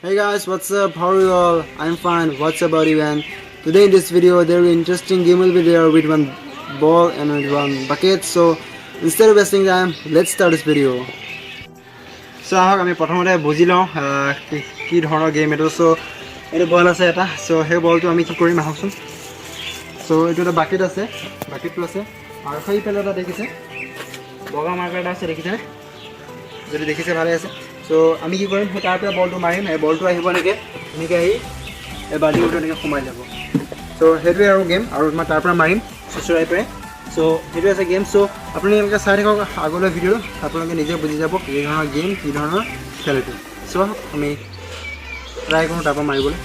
Hey guys, what's up? How are you all? I'm fine. What's about you, man? Today in this video, there will be interesting game will be there with one ball and with one bucket. So instead of wasting time, let's start this video. So ahok ami prothomate buji lওঁ ki dhৰণৰ game etu. So etu ball ase eta. So he ball to ami ki korim ahoksun. So etu eta bucket ase, bucket tu ase. Aru khoi pele eta dekhise. Boga marker eta ase dekhise ne? Jodi dekhise bhale ase. So আমি কি কৰিম তাৰ পৰা বলটো মাৰিম এই বলটো আহিব নেকি এনেকৈ আহি এই বাল্টিৰ ভিতৰত এনেকৈ সোমাই যাব সো হেডৱে আৰু গেম আৰু মই তাৰ পৰা মাৰিম সুচৰাই পৰে সো হেডৱে আছে গেম সো আপুনি এনেকৈ চাই থাকক আগলৈ ভিডিও আপোনালোকে নিজে বুজি যাব কি ধৰণৰ গেম কি ধৰণৰ খেলটো সো আমি ট্ৰাই কৰোঁ তাৰ পৰা মাৰিবলৈ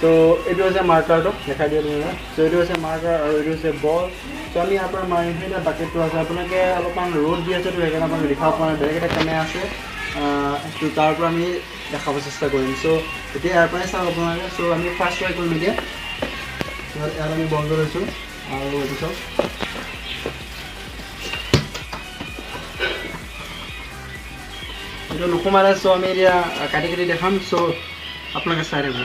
তো এইটো আছে মাৰ্কাৰটো দেখাই দিয়া তুমি সো এইটো আছে মাৰ্কাৰ আৰু এইটো আছে বল তো আমি ইয়াৰ পৰা মাৰিম সেইটা বাকেটটো আছে আপোনালোকে অলপমান ৰ'দ দি আছে তো সেইকাৰণে আপোনালোকে দেখাব পৰা নাই বেলেগ এটা কেমেৰা আছে তো তাৰ পৰা আমি দেখাব চেষ্টা কৰিম সো এতিয়া ইয়াৰ পৰাই চাওক আপোনালোকে সো আমি ফাৰ্ষ্ট ট্ৰাই কৰিম এতিয়া ইয়াত আমি বন্ধ লৈছোঁ আৰু এইটো চাওক এইটো নোসোমালে সো আমি এতিয়া কাটি কাটি দেখাম সো আপোনালোকে চাই থাকিব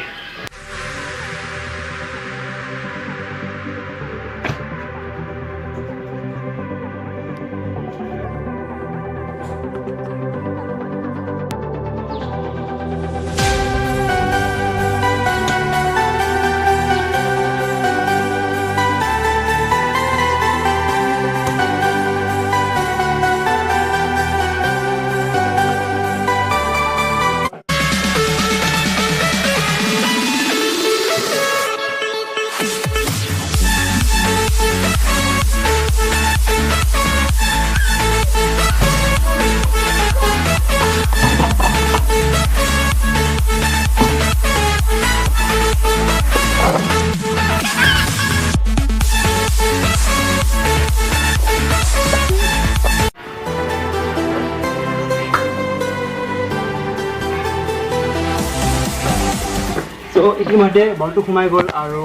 তো ইতিমধ্যে বলটো সোমাই গ'ল আৰু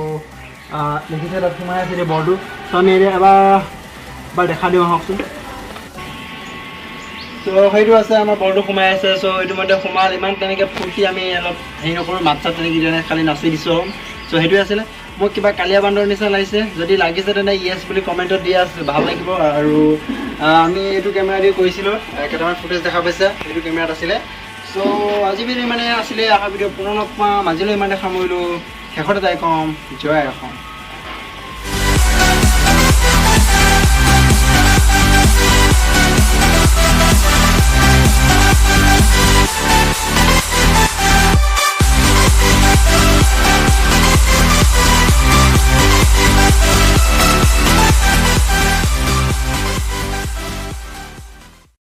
দেখিছে তাত সোমাই আছে বলটো তো আমি এবাৰ দেখা দিওঁ আহকচোন তো সেইটো আছে আমাৰ বলটো সোমাই আছে চ' ইতিমধ্যে সোমাল ইমান তেনেকৈ ফূৰ্তি আমি অলপ হেৰি নকৰোঁ মাত চাত তেনেকৈ দিয়া নাই খালি নাচি দিছোঁ চ' সেইটোৱে আছিলে মোক কিবা কালিয়া বান্দৰ নিচিনা লাগিছে যদি লাগিছে তেনে য়েছ বুলি কমেণ্টত দিয়া আছে ভাল লাগিব আৰু আমি এইটো কেমেৰা দি কৰিছিলোঁ কেইটামান ফুটেজ দেখা পাইছে এইটো কেমেৰাত আছিলে চ' আজি ভিডিঅ' মানে আছিলে আশা ভিডিঅ' পুনৰ লগ পাম আজিলৈ ইমানে সামৰিলোঁ শেষত এটাই ক'ম জয় অসম